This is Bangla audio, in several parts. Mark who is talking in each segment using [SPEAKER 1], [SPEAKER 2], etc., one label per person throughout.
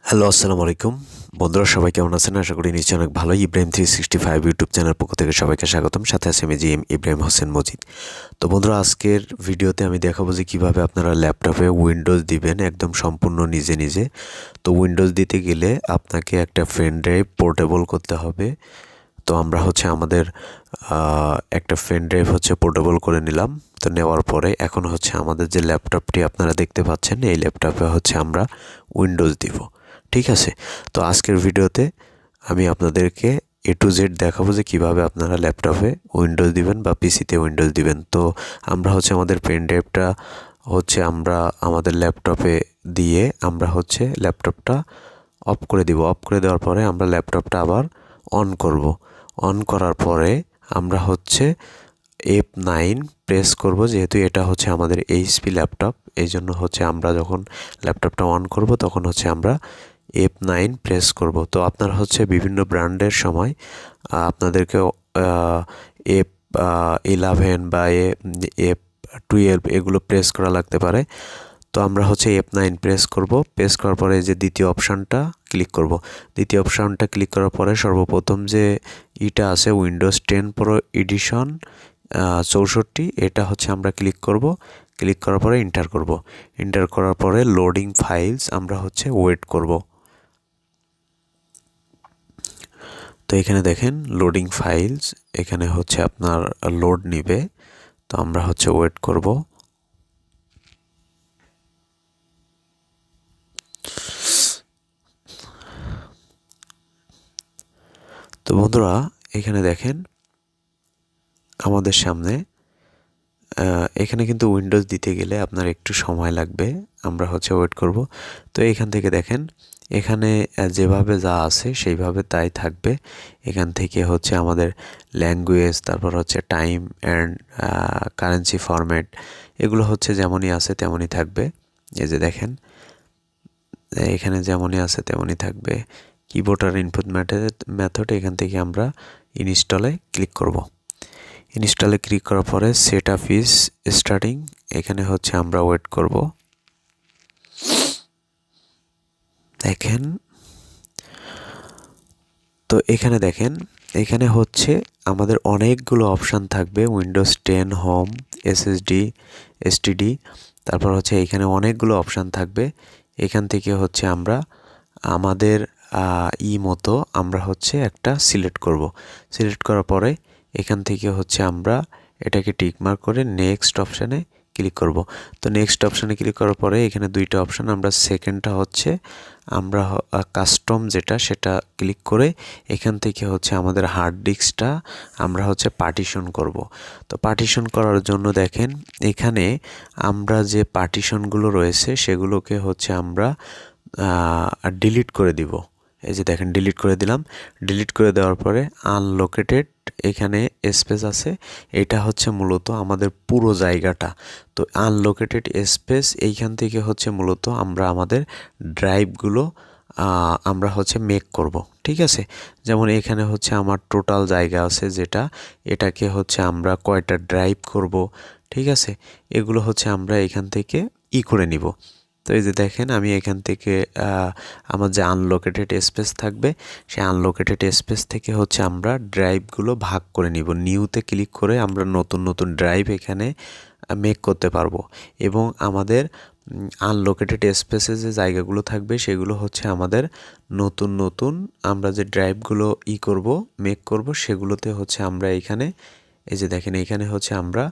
[SPEAKER 1] হ্যালো, আসসালামু আলাইকুম। বন্ধুরা সবাই কেমন আছেন? আশা করি নিশ্চয়ই অনেক ভালো। ইব্রাহিম 365 ইউটিউব চ্যানেল পক্ষ থেকে সবাইকে স্বাগতম। সাথে আছে আমি জিএম ইব্রাহিম হোসেন মজিদ। তো বন্ধুরা, আজকের ভিডিওতে আমি দেখাবো যে কীভাবে আপনারা ল্যাপটপে উইন্ডোজ দিবেন একদম সম্পূর্ণ নিজে নিজে। তো উইন্ডোজ দিতে গেলে আপনাকে একটা পেন ড্রাইভ পোর্টেবল করতে হবে। তো আমরা আমাদের একটা পেন ড্রাইভ পোর্টেবল করে নিলাম। তো নেওয়ার পরে এখন আমাদের যে ল্যাপটপটি আপনারা দেখতে পাচ্ছেন, এই ল্যাপটপে আমরা উইন্ডোজ দিব। ঠিক আছে। তো আজকের ভিডিওতে আমি আপনাদেরকে এ টু জেড দেখাবো যে কীভাবে আপনারা ল্যাপটপে উইন্ডোজ দিবেন বা পিসিতে উইন্ডোজ দিবেন। তো আমরা আমাদের পেন ড্রাইভটা আমরা আমাদের ল্যাপটপে দিয়ে আমরা ল্যাপটপটা অফ করে দিব। অফ করে দেওয়ার পরে আমরা ল্যাপটপটা আবার অন করব। অন করার পরে আমরা F9 প্রেস করব, যেহেতু এটা আমাদের এইচপি ল্যাপটপ। এই জন্য আমরা যখন ল্যাপটপটা অন করব তখন আমরা F9 প্রেস করব। তো আপনার বিভিন্ন ব্র্যান্ডের সময় আপনাদেরকে F11 বা F12 এগুলো প্রেস করা লাগতে পারে। তো আমরা F9 প্রেস করব। প্রেস করার পরে যে দ্বিতীয় অপশানটা ক্লিক করব। দ্বিতীয় অপশানটা ক্লিক করার পরে সর্বপ্রথম যে ইটা আছে উইন্ডোজ 10 প্রো এডিশন 64, এটা আমরা ক্লিক করব। ক্লিক করার পরে এন্টার করব। এন্টার করার পরে লোডিং ফাইলস আমরা ওয়েট করব। তো এখানে দেখেন লোডিং ফাইলস, এখানে আপনার লোড নিবে। তো আমরা ওয়েট করব। তো বন্ধুরা, এখানে দেখেন আমাদের সামনে এখানে কিন্তু উইন্ডোজ দিতে গেলে আপনার একটু সময় লাগবে। আমরা ওয়েট করব। তো এখান থেকে দেখেন এখানে যেভাবে যা আছে সেইভাবে তাই থাকবে। এখান থেকে আমাদের ল্যাঙ্গুয়েজ, তারপর টাইম অ্যান্ড কারেন্সি ফরম্যাট, এগুলো যেমনই আছে তেমনই থাকবে। এই যে দেখেন এখানে যেমনই আছে তেমনই থাকবে। কিবোর্ড আর ইনপুট মেথড, এখান থেকে আমরা ইনস্টলে ক্লিক করব। ইনস্টলে ক্লিক করার পরে সেট আপ ইজ স্টার্টিং, এখানে আমরা ওয়েট করব। দেখেন, তো এখানে দেখেন এখানে আমাদের অনেকগুলো অপশান থাকবে। উইন্ডোজ 10 হোম, এসএসডি, এসটিডি, তারপর এখানে অনেকগুলো অপশান থাকবে। এখান থেকে আমরা আমাদের মতো আমরা একটা সিলেক্ট করব। সিলেক্ট করার পরে এখান থেকে আমরা এটাকে টিকমার্ক করে নেক্সট অপশানে ক্লিক করব। তো নেক্সট অপশানে ক্লিক করার পরে এখানে দুইটা অপশান, আমরা সেকেন্ডটা আমরা কাস্টম যেটা সেটা ক্লিক করে এখান থেকে আমাদের হার্ড ডিস্কটা আমরা পার্টিশন করব। তো পার্টিশন করার জন্য দেখেন এখানে আমরা যে পার্টিশনগুলো রয়েছে সেগুলোকে আমরা ডিলিট করে দিব। এই যে দেখেন ডিলিট করে দিলাম। ডিলিট করে দেওয়ার পরে আনলোকেটেড এখানে স্পেস আছে, এটা মূলত আমাদের পুরো জায়গাটা। তো আনলোকেটেড স্পেস এইখান থেকে মূলত আমরা আমাদের ড্রাইভগুলো আমরা মেক করব। ঠিক আছে। যেমন এখানে আমার টোটাল জায়গা আছে যেটা, এটাকে আমরা কয়টা ড্রাইভ করব। ঠিক আছে। এগুলো আমরা এখান থেকে করে নিব। তো এই যে দেখেন আমি এখান থেকে আমার যে আনলোকেটেড স্পেস থাকবে সেই আনলোকেটেড স্পেস থেকে আমরা ড্রাইভগুলো ভাগ করে নিব। নিউতে ক্লিক করে আমরা নতুন নতুন ড্রাইভ এখানে মেক করতে পারবো। এবং আমাদের আনলোকেটেড স্পেসে যে জায়গাগুলো থাকবে সেগুলো আমাদের নতুন নতুন আমরা যে ড্রাইভগুলো করব, মেক করব, সেগুলোতে আমরা এখানে এই যে দেখেন এখানে আমরা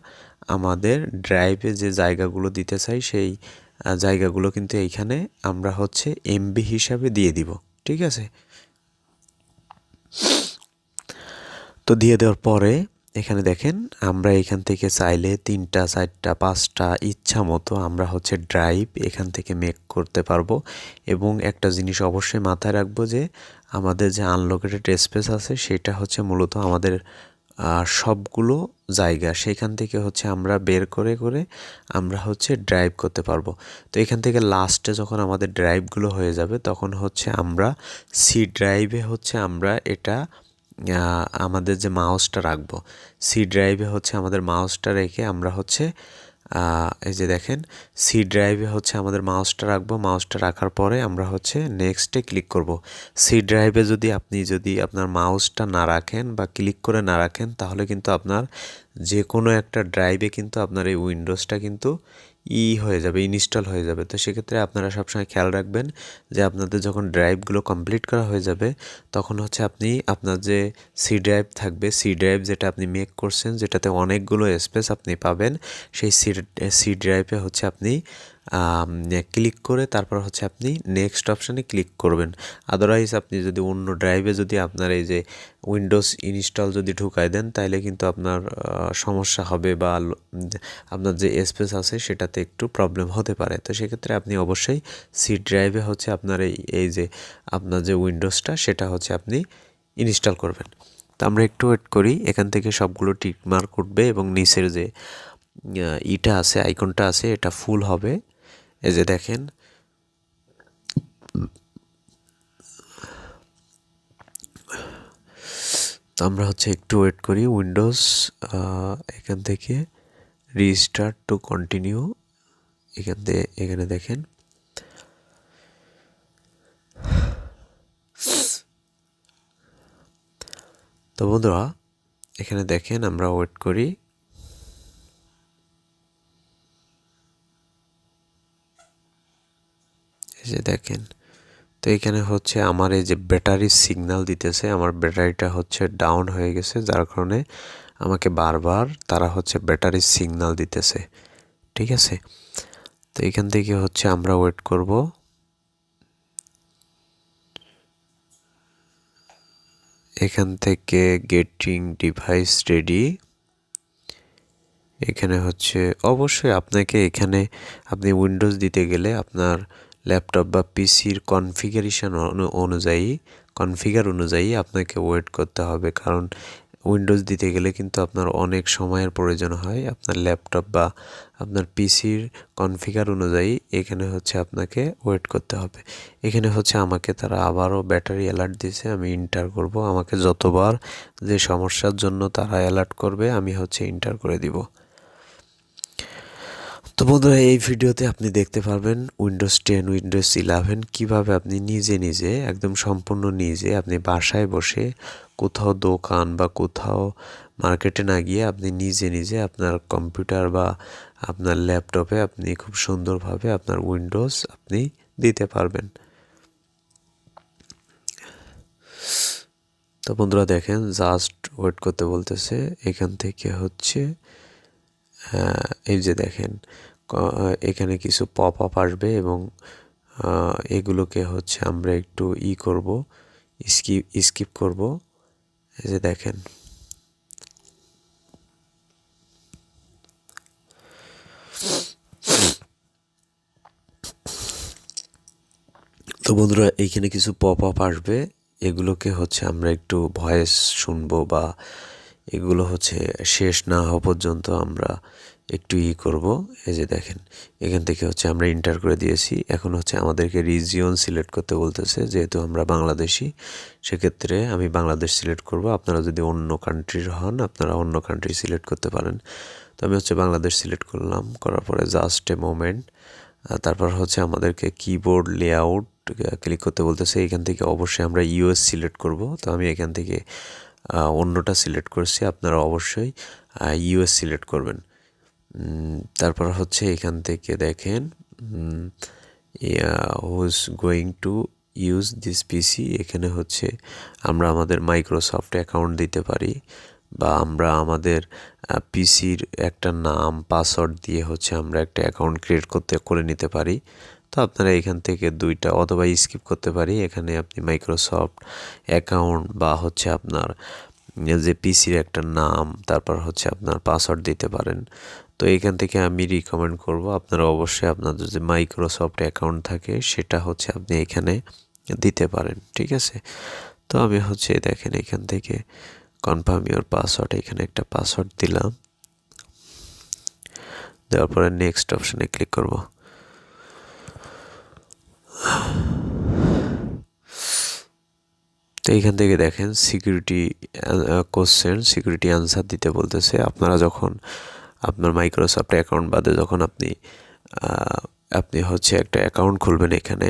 [SPEAKER 1] আমাদের ড্রাইভে যে জায়গাগুলো দিতে চাই সেই জায়গাগুলো কিন্তু এইখানে আমরা এমবি হিসাবে দিয়ে দিব। ঠিক আছে। তো দিয়ে দেওয়ার পরে এখানে দেখেন আমরা এখান থেকে চাইলে 3টা 4টা 5টা ইচ্ছা মতো আমরা ড্রাইভ এখান থেকে মেক করতে পারবো। এবং একটা জিনিস অবশ্যই মাথায় রাখবো যে আমাদের যে আনলোকেটেড স্পেস আছে সেটা মূলত আমাদের সবগুলো জায়গা, সেখান থেকে আমরা বের করে করে আমরা ড্রাইভ করতে পারবো। তো এখান থেকে লাস্টে যখন আমাদের ড্রাইভগুলো হয়ে যাবে তখন আমরা সি ড্রাইভে আমরা এটা আমাদের যে মাউসটা রাখবো, সি ড্রাইভে আমাদের মাউসটা রেখে আমরা এই যে দেখেন সি ড্রাইভে হচ্ছে আমাদের মাউসটা রাখবো, মাউসটা রাখার পরে আমরা হচ্ছে নেক্সটে ক্লিক করব। সি ড্রাইভে যদি আপনার মাউসটা না রাখেন বা ক্লিক করে না রাখেন তাহলে কিন্তু আপনার যে কোনো একটা ড্রাইভে কিন্তু আপনার এই উইন্ডোজটা কিন্তু হয়ে যাবে, ইনস্টল হয়ে যাবে। তো সেক্ষেত্রে আপনারা সবসময় খেয়াল রাখবেন যে আপনাদের যখন ড্রাইভগুলো কমপ্লিট করা হয়ে যাবে তখন হচ্ছে আপনি আপনার যে সি ড্রাইভ থাকবে, সি ড্রাইভ যেটা আপনি মেক করছেন, যেটাতে অনেকগুলো স্পেস আপনি পাবেন, সেই সি ড্রাইভে হচ্ছে আপনি ক্লিক করে তারপর হচ্ছে আপনি নেক্সট অপশানে ক্লিক করবেন। আদারওয়াইজ আপনি যদি অন্য ড্রাইভে যদি আপনার এই যে উইন্ডোজ ইনস্টল যদি ঢুকাই দেন তাইলে কিন্তু আপনার সমস্যা হবে বা আপনার যে স্পেস আছে সেটাতে একটু প্রবলেম হতে পারে। তো সেক্ষেত্রে আপনি অবশ্যই সি ড্রাইভে হচ্ছে আপনার এই যে আপনার যে উইন্ডোজটা সেটা হচ্ছে আপনি ইনস্টল করবেন। তো আমরা একটু ওয়েট করি, এখান থেকে সবগুলো টিক মার্ক উঠবে এবং নিচের যে ইটা আছে, আইকনটা আছে, এটা ফুল হবে। এই যে দেখেন তো আমরা হচ্ছে একটু ওয়েট করি। উইন্ডোজ এখান থেকে রিস্টার্ট টু কন্টিনিউ, এখানে দেখেন তো বন্ধুরা এখানে দেখেন আমরা ওয়েট করি। এই যে দেখেন তো এখানে হচ্ছে আমার এই যে ব্যাটারি সিগন্যাল দিতেছে, আমার ব্যাটারিটা হচ্ছে ডাউন হয়ে গেছে, যার কারণে আমাকে বারবার তারা হচ্ছে ব্যাটারি সিগন্যাল দিতেছে। ঠিক আছে, তো এখান থেকে হচ্ছে আমরা ওয়েট করব। এখান থেকে গেটিং ডিভাইস রেডি, এখানে হচ্ছে অবশ্যই আপনাকে এখানে আপনি উইন্ডোজ দিতে গেলে আপনার ল্যাপটপ বা পিসির কনফিগার অনুযায়ী আপনাকে ওয়েট করতে হবে, কারণ উইন্ডোজ দিতে গেলে কিন্তু আপনার অনেক সময়ের প্রয়োজন হয়। আপনার ল্যাপটপ বা আপনার পিসির কনফিগার অনুযায়ী এখানে হচ্ছে আপনাকে ওয়েট করতে হবে। এখানে হচ্ছে আমাকে তারা আবারও ব্যাটারি অ্যালার্ট দিয়েছে, আমি ইন্টার করব। আমাকে যতবার যে সমস্যার জন্য তারা অ্যালার্ট করবে আমি হচ্ছে ইন্টার করে দিব। তো বন্ধুরা এই ভিডিওতে আপনি দেখতে পারবেন উইন্ডোজ 10 উইন্ডোজ 11 কিভাবে আপনি নিজে একদম সম্পূর্ণ নিজে আপনি বাসায় বসে কোথাও দোকান বা কোথাও মার্কেটে না গিয়ে আপনি নিজে আপনার কম্পিউটার বা আপনার ল্যাপটপে আপনি খুব সুন্দরভাবে আপনার উইন্ডোজ আপনি দিতে পারবেন। তো বন্ধুরা দেখেন জাস্ট ওয়েট করতে বলতেছে। এখান থেকে হচ্ছে এই যে দেখেন এখানে কিছু পপ আপ আসবে এবং এগুলোকে হচ্ছে আমরা একটু করব, স্কিপ করব। এই যে দেখেন তো বন্ধুরা এইখানে কিছু পপ আপ আসবে, এগুলোকে হচ্ছে আমরা একটু ভয়েস শুনবো বা এগুলো হচ্ছে শেষ না হওয়া পর্যন্ত আমরা একটু করব। এই যে দেখেন এখান থেকে হচ্ছে আমরা ইন্টার করে দিয়েছি। এখন হচ্ছে আমাদেরকে রিজিয়ন সিলেক্ট করতে বলতেছে, যেহেতু আমরা বাংলাদেশি সেক্ষেত্রে আমি বাংলাদেশ সিলেক্ট করব। আপনারা যদি অন্য কান্ট্রির হন আপনারা অন্য কান্ট্রি সিলেক্ট করতে পারেন। তো আমি হচ্ছে বাংলাদেশ সিলেক্ট করলাম, করার পরে জাস্ট এ মোমেন্ট, তারপর হচ্ছে আমাদেরকে কিবোর্ড লেআউট ক্লিক করতে বলতেছে। এখান থেকে অবশ্যই আমরা ইউএস সিলেক্ট করব। তো আমি এখান থেকে অন্যটা সিলেক্ট করছি, আপনারা অবশ্যই ইউএস সিলেক্ট করবেন। তারপর হচ্ছে এখান থেকে দেখেন who's going to use this PC, এখানে হচ্ছে আমরা আমাদের মাইক্রোসফট অ্যাকাউন্ট দিতে পারি বা আমরা আমাদের পিসির একটা নাম পাসওয়ার্ড দিয়ে হচ্ছে আমরা একটা অ্যাকাউন্ট ক্রিয়েট করে নিতে পারি। তো আপনারা এখান থেকে দুইটা অথবা স্কিপ করতে পারি। এখানে আপনি মাইক্রোসফট অ্যাকাউন্ট বা হচ্ছে আপনার যে পিসির একটা নাম তারপর হচ্ছে আপনার পাসওয়ার্ড দিতে পারেন। তো এইখান থেকে আমি রিকমেন্ড করব আপনারা অবশ্যই আপনাদের যে মাইক্রোসফট অ্যাকাউন্ট থাকে সেটা হচ্ছে আপনি এখানে দিতে পারেন। ঠিক আছে, তো আমি হচ্ছে দেখেন এখান থেকে কনফার্ম ইওর পাসওয়ার্ড, এখানে একটা পাসওয়ার্ড দিলাম, দেওয়ার পরে নেক্সট অপশানে ক্লিক করব। তো এইখান থেকে দেখেন সিকিউরিটি কোশ্চেন, সিকিউরিটি অ্যান্সার দিতে বলতেছে। আপনারা যখন আপনার মাইক্রোসফট অ্যাকাউন্ট বাদে যখন আপনি আপনি হচ্ছে একটা অ্যাকাউন্ট খুলবেন এখানে,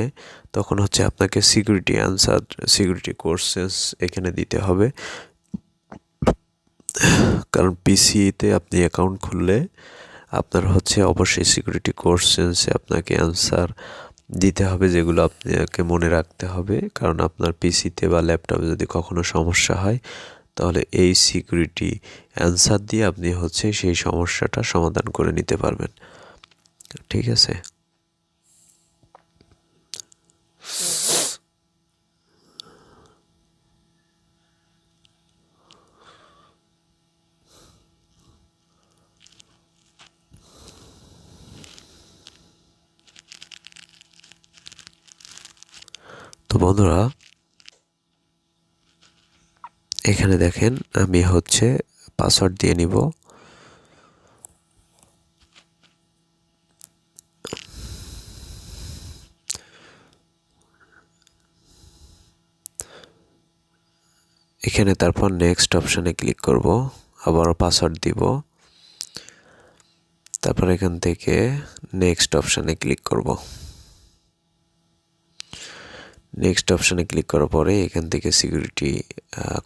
[SPEAKER 1] তখন হচ্ছে আপনাকে সিকিউরিটি অ্যান্সার, সিকিউরিটি কোর্সেস এখানে দিতে হবে। কারণ পিসিতে আপনি অ্যাকাউন্ট খুললে আপনার হচ্ছে অবশ্যই সিকিউরিটি কোর্সেসে আপনাকে অ্যান্সার দিতে হবে, যেগুলো আপনাকে মনে রাখতে হবে। কারণ আপনার পিসিতে বা ল্যাপটপে যদি কখনো সমস্যা হয়, তাহলে এই সিকিউরিটি অ্যান্সার দিয়ে আপনি হচ্ছে সেই সমস্যাটা সমাধান করে নিতে পারবেন। ঠিক আছে? তো বন্ধুরা, এখানে দেখেন আমি হচ্ছে পাসওয়ার্ড দিয়ে নিব। এখানে তারপর নেক্সট অপশানে ক্লিক করব, আবারও পাসওয়ার্ড দিব। তারপর এখান থেকে নেক্সট অপশানে ক্লিক করব। নেক্সট অপশানে ক্লিক করার পরে এখান থেকে সিকিউরিটি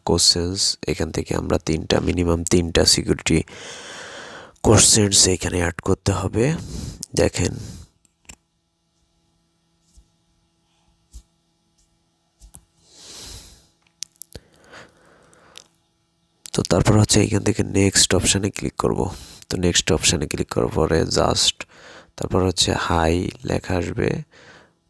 [SPEAKER 1] কোশ্চেন্স, এখান থেকে আমরা মিনিমাম তিনটা সিকিউরিটি কোশ্চেন্স এখানে অ্যাড করতে হবে। দেখেন তো তারপর হচ্ছে এখান থেকে নেক্সট অপশানে ক্লিক করব। তো নেক্সট অপশানে ক্লিক করার পরে জাস্ট তারপর হচ্ছে হাই লেখা আসবে।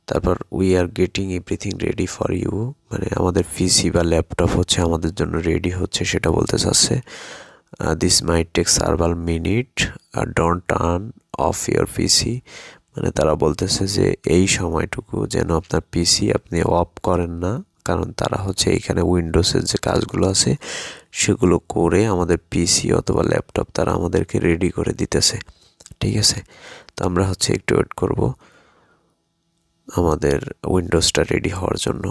[SPEAKER 1] তারপর we are getting everything ready for you, মানে আমাদের পিসি বা ল্যাপটপ হচ্ছে আমাদের জন্য রেডি হচ্ছে সেটা বলতে চাচ্ছে। This might take several minute, don't turn off your PC, মানে তারা বলতেছে যে এই সময়টুকু যেন আপনার পিসি আপনি অফ করেন না, কারণ তারা হচ্ছে এখানে উইন্ডোজের যে কাজগুলো আছে সেগুলো করে আমাদের পিসি অথবা ল্যাপটপ তারা আমাদেরকে রেডি করে দিতেছে। ঠিক আছে? তো আমরা হচ্ছে একটু ওয়েট করব আমাদের উইন্ডোজটা রেডি হওয়ার জন্য।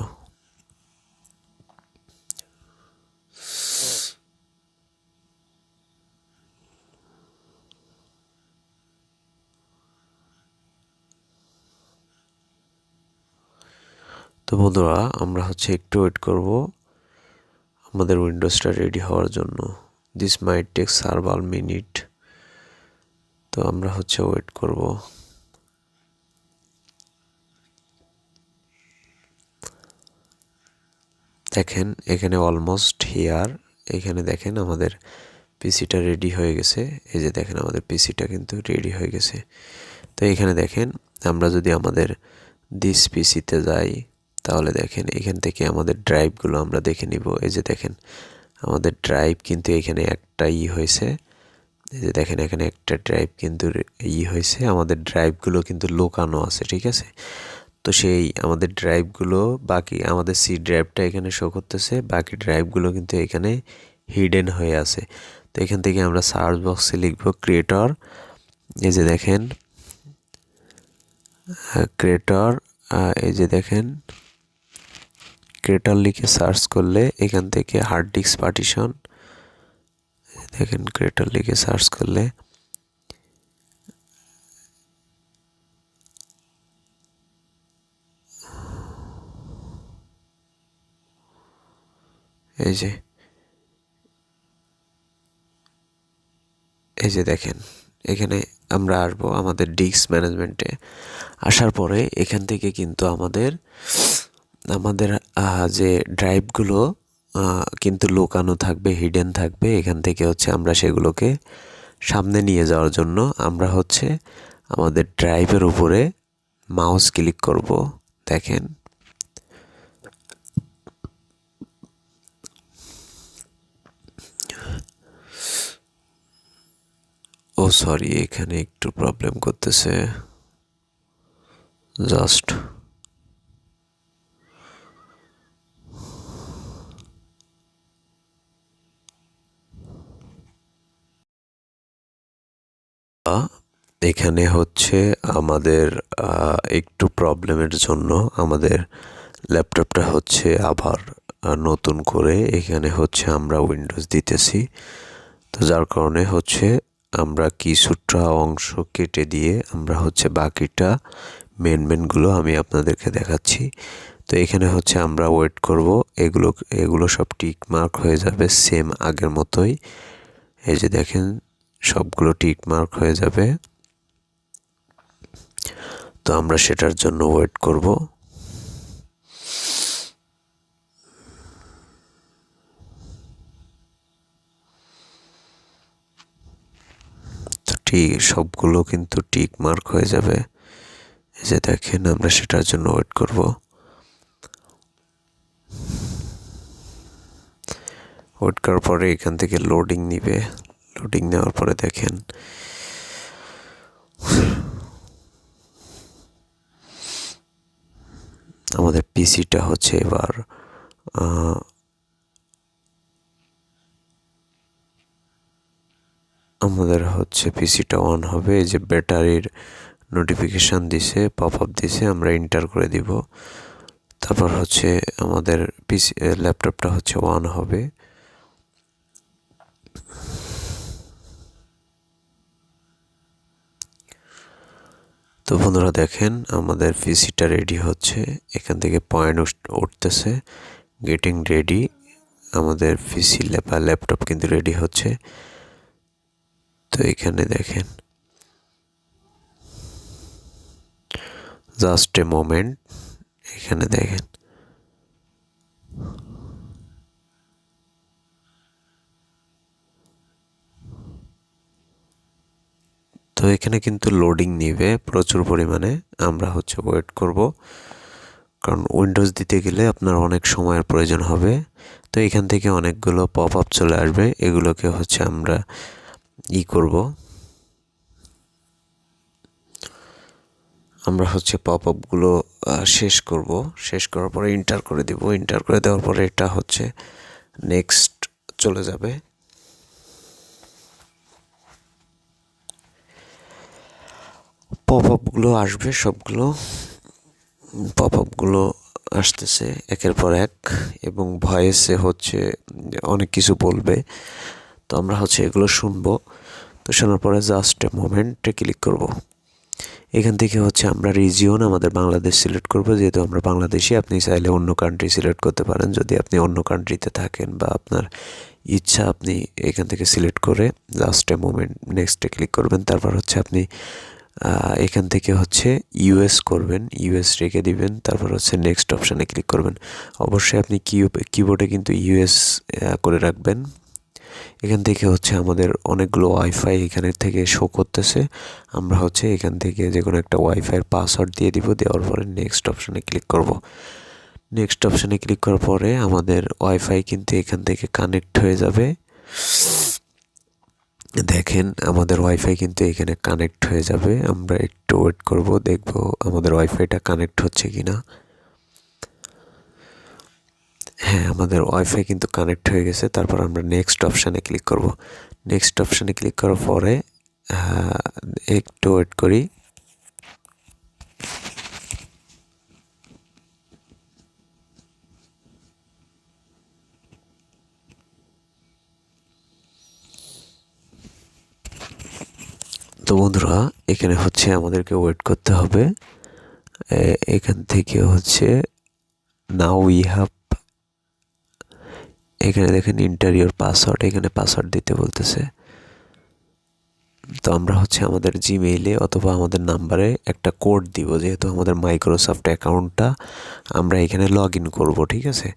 [SPEAKER 1] তো বন্ধুরা, আমরা হচ্ছে একটু ওয়েট করব আমাদের উইন্ডোজটা রেডি হওয়ার জন্য। This might take several minute. তো আমরা হচ্ছে ওয়েট করব। দেখেন এখানে অলমোস্ট হিয়ার, এখানে দেখেন আমাদের পিসিটা রেডি হয়ে গেছে। এই যে দেখেন আমাদের পিসিটা কিন্তু রেডি হয়ে গেছে। তো এখানে দেখেন আমরা যদি আমাদের দিস পিসিতে যাই, তাহলে দেখেন এখান থেকে আমাদের ড্রাইভগুলো আমরা দেখে নিব। এই যে দেখেন আমাদের ড্রাইভ কিন্তু এখানে একটা হয়েছে। এই যে দেখেন এখানে একটা ড্রাইভ কিন্তু হয়েছে। আমাদের ড্রাইভগুলো কিন্তু লুকানো আছে। ঠিক আছে? তো সেই আমাদের ড্রাইভগুলো, বাকি আমাদের সি ড্রাইভটা এখানে শো করতেছে, বাকি ড্রাইভগুলো কিন্তু এখানে হিডেন হয়ে আছে। তো এখান থেকে আমরা সার্চ বক্সে লিখব ক্রিয়েটর। এই যে দেখেন ক্রিয়েটর, এই যে দেখেন ক্রিয়েটর লিখে সার্চ করলে এখান থেকে হার্ড ডিস্ক পার্টিশন, দেখেন ক্রিয়েটর লিখে সার্চ করলে এই যে দেখেন এখানে আমরা আসবো আমাদের ডিস্ক ম্যানেজমেন্টে। আসার পরে এখান থেকে কিন্তু আমাদের যে ড্রাইভগুলো কিন্তু লুকানো থাকবে, হিডেন থাকবে। এখান থেকে হচ্ছে আমরা সেগুলোকে সামনে নিয়ে যাওয়ার জন্য আমরা হচ্ছে আমাদের ড্রাইভের উপরে মাউস ক্লিক করব। দেখেন ও সরি, এখানে একটু প্রবলেম করতেছে। জাস্ট এখানে হচ্ছে আমাদের একটু প্রবলেমের জন্য আমাদের ল্যাপটপটা হচ্ছে আবার নতুন করে এখানে হচ্ছে আমরা উইন্ডোজ দিতেছি। তো যার কারণে হচ্ছে আমরা কিছুটা অংশ কেটে দিয়ে আমরা হচ্ছে বাকিটা মেনগুলো আমি আপনাদেরকে দেখাচ্ছি। তো এখানে হচ্ছে আমরা ওয়েট করব, এগুলো সব টিক মার্ক হয়ে যাবে সেম আগের মতোই। এই যে দেখেন সবগুলো টিক মার্ক হয়ে যাবে। তো আমরা সেটার জন্য ওয়েট করব। তো সবগুলো কিন্তু টিক মার্ক হয়ে যাবে। এই যে দেখেন আমরা সেটার জন্য ওয়েট করব। ওয়েট করার পরে এখান থেকে লোডিং নিবে। লোডিং নেওয়ার পরে দেখেন আমাদের পিসিটা হচ্ছে এবার আমাদের হচ্ছে পিসিটা অন হবে। এই যে ব্যাটারির নোটিফিকেশান দিছে, পপ আপ দিছে, আমরা এন্টার করে দিব। তারপর হচ্ছে আমাদের পিসি ল্যাপটপটা হচ্ছে অন হবে। তো বন্ধুরা দেখেন আমাদের পিসিটা রেডি হচ্ছে, এখান থেকে পয়েন্ট উঠতেছে গেটিং রেডি। আমাদের পিসি বা ল্যাপটপ কিন্তু রেডি হচ্ছে। তো এখানে দেখেন জাস্ট এ মোমেন্ট, এখানে দেখেন তো এখানে কিন্তু লোডিং নিবে প্রচুর পরিমাণে। আমরা হচ্ছে ওয়েট করব, কারণ উইন্ডোজ দিতে গেলে আপনার অনেক সময়ের প্রয়োজন হবে। তো এখান থেকে অনেকগুলো পপ আপ চলে আসবে, এগুলোকে হচ্ছে আমরা করব, আমরা হচ্ছে পপ আপগুলো শেষ করব। শেষ করার পরে এন্টার করে দিব। এন্টার করে দেওয়ার পরে এটা হচ্ছে নেক্সট চলে যাবে। পপ আপগুলো আসবে, সবগুলো পপ আপগুলো আসতেছে একের পর এক, এবং ভয়েসে হচ্ছে অনেক কিছু বলবে। তো আমরা হচ্ছে এগুলো শুনবো। তো শোনার পরে জাস্ট এ মোমেন্টে ক্লিক করব। এখান থেকে হচ্ছে আমরা রিজিয়ন আমাদের বাংলাদেশ সিলেক্ট করব, যেহেতু আমরা বাংলাদেশি। আপনি চাইলে অন্য কান্ট্রি সিলেক্ট করতে পারেন যদি আপনি অন্য কান্ট্রিতে থাকেন, বা আপনার ইচ্ছা আপনি এখান থেকে সিলেক্ট করে জাস্ট এ মোমেন্ট নেক্সটে ক্লিক করবেন। তারপর হচ্ছে আপনি এখান থেকে হচ্ছে ইউএস করবেন, ইউএস রেখে দিবেন। তারপর হচ্ছে নেক্সট অপশানে ক্লিক করবেন। অবশ্যই আপনি কিবোর্ডে কিন্তু ইউএস করে রাখবেন। এখান থেকে হচ্ছে আমাদের অনেকগুলো ওয়াইফাই এখানে থেকে শো করতেছে। আমরা হচ্ছে এখান থেকে যে কোনো একটা ওয়াইফাইয়ের পাসওয়ার্ড দিয়ে দিব। দেওয়ার পরে নেক্সট অপশানে ক্লিক করব। নেক্সট অপশানে ক্লিক করার পরে আমাদের ওয়াইফাই কিন্তু এখান থেকে কানেক্ট হয়ে যাবে। দেখেন আমাদের ওয়াইফাই কিন্তু এখানে কানেক্ট হয়ে যাবে। আমরা একটু ওয়েট করব, দেখব আমাদের ওয়াইফাইটা কানেক্ট হচ্ছে কিনা। হ্যাঁ, আমাদের ওয়াইফাই কিন্তু কানেক্ট হয়ে গেছে। তারপর আমরা নেক্সট অপশানে ক্লিক করব। নেক্সট অপশানে ক্লিক করার পরে একটু ওয়েট করি। তো বন্ধুরা এখানে হচ্ছে আমাদেরকে ওয়েট করতে হবে। এখান থেকে হচ্ছে নাও উই হ্যাভ, এখানে দেখেন ইন্টারিয়র পাসওয়ার্ড, এখানে পাসওয়ার্ড দিতে বলতেছে। তো আমরা হচ্ছে আমাদের জিমেইলে অথবা আমাদের নাম্বারে একটা কোড দিব, যেহেতু আমাদের মাইক্রোসফট অ্যাকাউন্টটা আমরা এখানে লগ ইন করবো, ঠিক আছে।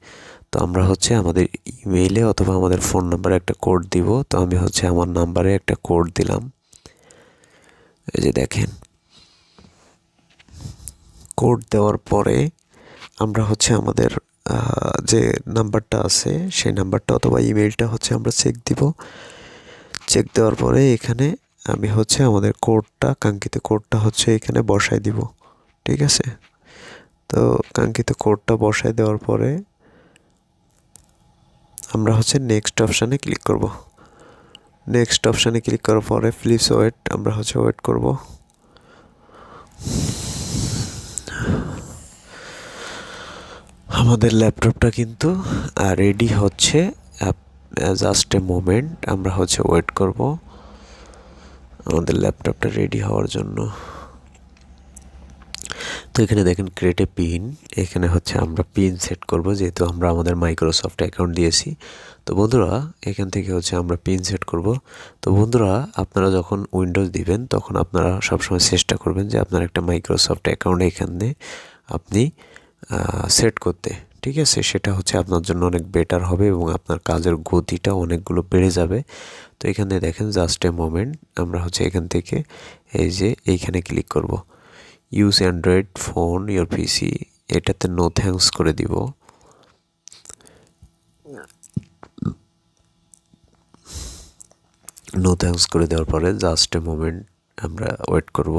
[SPEAKER 1] তো আমরা হচ্ছে আমাদের ইমেইলে অথবা আমাদের ফোন নাম্বারে একটা কোড দিব। তো আমি হচ্ছে আমার নাম্বারে একটা কোড দিলাম। এই যে দেখেন কোড দেওয়ার পরে আমরা হচ্ছে আমাদের যে নাম্বারটা আছে সেই নাম্বারটা অথবা ইমেইলটা হচ্ছে আমরা চেক দিব। চেক দেওয়ার পরে এখানে আমি হচ্ছে আমাদের কোডটা, কাঙ্ক্ষিত কোডটা হচ্ছে এখানে বসাই দিব, ঠিক আছে। তো কাঙ্ক্ষিত কোডটা বসাই দেওয়ার পরে আমরা হচ্ছে নেক্সট অপশানে ক্লিক করব। নেক্সট অপশানে ক্লিক করার পরে প্লিজ ওয়েট, আমরা হচ্ছে ওয়েট করব। আমাদের ল্যাপটপটা কিন্তু রেডি হচ্ছে, জাস্ট এ মোমেন্ট, আমরা হচ্ছে ওয়েট করব। আমাদের ল্যাপটপটা রেডি হওয়ার জন্য। তো এখানে দেখেন ক্রিয়েট এ পিন, এখানে হচ্ছে আমরা পিন সেট করব, যেহেতু আমরা আমাদের মাইক্রোসফট অ্যাকাউন্ট দিয়েছি। তো বন্ধুরা এখান থেকে হচ্ছে আমরা পিন সেট করব। তো বন্ধুরা আপনারা যখন উইন্ডোজ দিবেন তখন আপনারা সবসময় চেষ্টা করবেন যে আপনার একটা মাইক্রোসফট অ্যাকাউন্ট এখানে আপনি সেট করতে, ঠিক আছে? সেটা হচ্ছে আপনার জন্য অনেক বেটার হবে এবং আপনার কাজের গতিটা অনেকগুলো বেড়ে যাবে। তো এখানে দেখেন জাস্ট এ মোমেন্ট, আমরা হচ্ছে এখান থেকে এই যে এইখানে ক্লিক করব, ইউজ অ্যান্ড্রয়েড ফোন ইয়োর পিসি, এটাতে নো থ্যাঙ্কস করে দিব। নো থ্যাঙ্কস করে দেওয়ার পরে জাস্ট এ মোমেন্ট আমরা ওয়েট করব।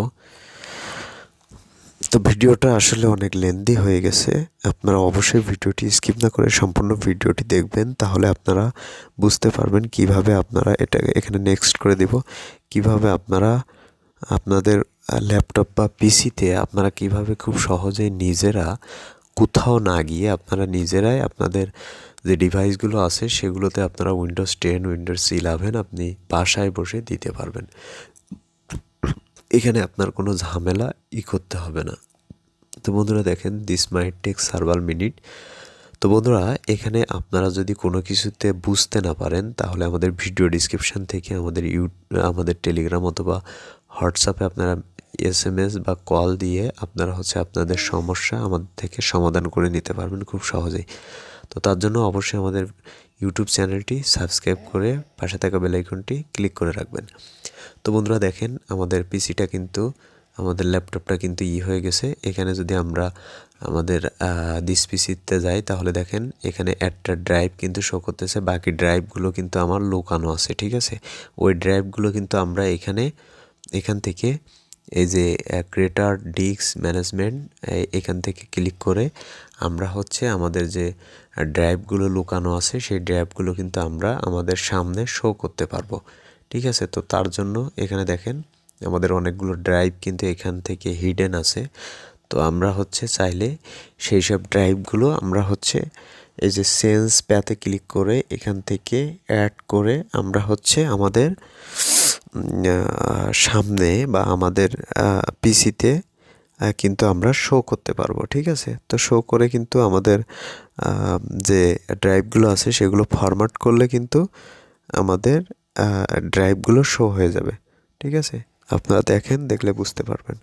[SPEAKER 1] তো ভিডিওটা আসলে অনেক লেন্দি হয়ে গেছে, আপনারা অবশ্যই ভিডিওটি স্কিপ না করে সম্পূর্ণ ভিডিওটি দেখবেন, তাহলে আপনারা বুঝতে পারবেন কিভাবে আপনারা এখানে নেক্সট করে দিব, কিভাবে আপনারা আপনাদের ল্যাপটপ বা পিসিতে আপনারা কিভাবে খুব সহজেই নিজেরা কোথাও না গিয়ে আপনারা নিজেরাই আপনাদের যে ডিভাইসগুলো আছে সেগুলোতে আপনারা উইন্ডোজ 10 উইন্ডোজ 11 আপনি বাসায় বসে দিতে পারবেন। এখানে আপনার কোনো ঝামেলা করতে হবে না। তো বন্ধুরা দেখেন this might take several minute. তো বন্ধুরা এখানে আপনারা যদি কোনো কিছুতে বুঝতে না পারেন তাহলে আমাদের ভিডিও ডিসক্রিপশান থেকে আমাদের টেলিগ্রাম অথবা হোয়াটসঅ্যাপে আপনারা SMS বা কল দিয়ে আপনারা হচ্ছে আপনাদের সমস্যা আমাদের থেকে সমাধান করে নিতে পারবেন খুব সহজেই। তো তার জন্য অবশ্যই আমাদের ইউটিউব চ্যানেলটি সাবস্ক্রাইব করে পাশে থাকা বেল আইকনটি ক্লিক করে রাখবেন। তো বন্ধুরা দেখেন আমাদের পিসিটা কিন্তু আমাদের ল্যাপটপটা কিন্তু হয়ে গেছে। এখানে যদি আমরা আমাদের দিস পিসিতে যাই তাহলে দেখেন এখানে একটা ড্রাইভ কিন্তু শো করতেছে, বাকি ড্রাইভগুলো কিন্তু আমার লুকানো আছে, ঠিক আছে? ওই ড্রাইভগুলো কিন্তু আমরা এখান থেকে এই যে ক্রিয়েটর ডিস্ক ম্যানেজমেন্ট এখান থেকে ক্লিক করে আমরা হচ্ছে আমাদের যে ড্রাইভগুলো লুকানো আছে সেই ড্রাইভগুলো কিন্তু আমরা আমাদের সামনে শো করতে পারবো, ঠিক আছে? তো তার জন্য এখানে দেখেন আমাদের অনেকগুলো ড্রাইভ কিন্তু এখান থেকে হিডেন আছে। তো আমরা হচ্ছে চাইলে সেই সব ড্রাইভগুলো আমরা হচ্ছে এই যে সেন্স প্যাতে ক্লিক করে এখান থেকে অ্যাড করে আমরা হচ্ছে আমাদের সামনে বা আমাদের পিসিতে কিন্তু আমরা শো করতে পারবো, ঠিক আছে? তো শো করে কিন্তু আমাদের যে ড্রাইভগুলো আছে সেগুলো ফরম্যাট করলে কিন্তু আমাদের ড্রাইভগুলো শো হয়ে যাবে, ঠিক আছে? আপনারা দেখলে বুঝতে পারবেন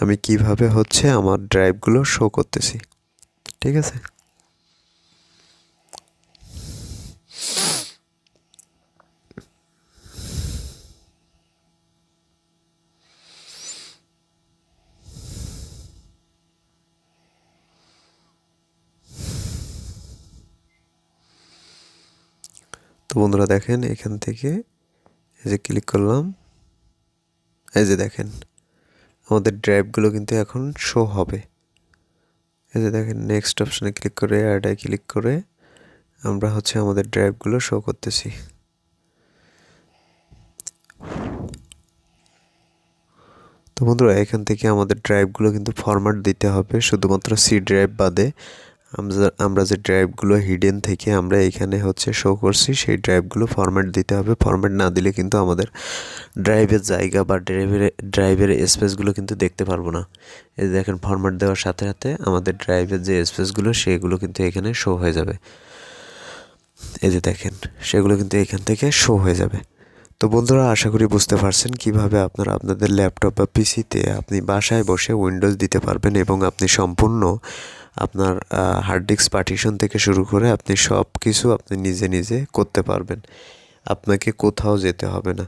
[SPEAKER 1] আমি কিভাবে হচ্ছে আমার ড্রাইভগুলো শো করতেছি, ঠিক আছে? তো বন্ধুরা দেখেন এখান থেকে এই যে ক্লিক করলাম, এই যে দেখেন আমাদের ড্রাইভগুলো কিন্তু এখন শো হবে। এই যে দেখেন নেক্সট অপশানে ক্লিক করে অ্যাডে ক্লিক করে আমরা হচ্ছে আমাদের ড্রাইভগুলো শো করতেছি। তো বন্ধুরা এখান থেকে আমাদের ড্রাইভগুলো কিন্তু ফরম্যাট দিতে হবে, শুধুমাত্র সি ড্রাইভ বাদে আমরা যে ড্রাইভগুলো হিডেন থেকে আমরা এখানে হচ্ছে শো করছি সেই ড্রাইভগুলো ফরম্যাট দিতে হবে। ফরম্যাট না দিলে কিন্তু আমাদের ড্রাইভের জায়গা বা ড্রাইভের স্পেসগুলো কিন্তু দেখতে পারবো না। এই দেখেন ফরম্যাট দেওয়ার সাথে সাথে আমাদের ড্রাইভের যে স্পেসগুলো সেগুলো কিন্তু এখানে শো হয়ে যাবে। এই যে দেখেন সেগুলো কিন্তু এখান থেকে শো হয়ে যাবে। তো বন্ধুরা আশা করি বুঝতে পারছেন কিভাবে আপনারা আপনাদের ল্যাপটপ বা পিসিতে আপনি বাসায় বসে উইন্ডোজ দিতে পারবেন এবং আপনি সম্পূর্ণ আপনার হার্ড ডিস্ক পার্টিশন থেকে শুরু করে আপনি সব কিছু আপনি নিজে করতে পারবেন, আপনাকে কোথাও যেতে হবে না।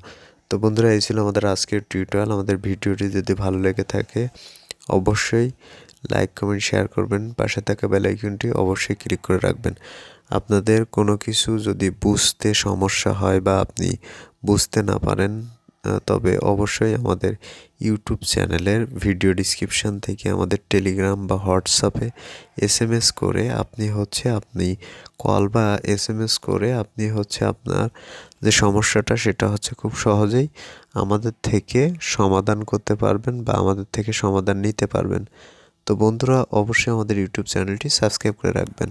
[SPEAKER 1] তো বন্ধুরা এই ছিল আমাদের আজকের টিউটোরিয়াল। আমাদের ভিডিওটি যদি ভালো লেগে থাকে অবশ্যই লাইক কমেন্ট শেয়ার করবেন, পাশে থাকা বেল আইকনটি অবশ্যই ক্লিক করে রাখবেন। আপনাদের কোনো কিছু যদি বুঝতে সমস্যা হয় বা আপনি বুঝতে না পারেন তবে অবশ্যই আমাদের ইউটিউব চ্যানেলের ভিডিও ডিসক্রিপশান থেকে আমাদের টেলিগ্রাম বা হোয়াটসঅ্যাপে SMS করে আপনি কল বা SMS করে আপনি হচ্ছে আপনার যে সমস্যাটা সেটা হচ্ছে খুব সহজেই আমাদের থেকে সমাধান করতে পারবেন বা আমাদের থেকে সমাধান নিতে পারবেন। তো বন্ধুরা অবশ্যই আমাদের ইউটিউব চ্যানেলটি সাবস্ক্রাইব করে রাখবেন।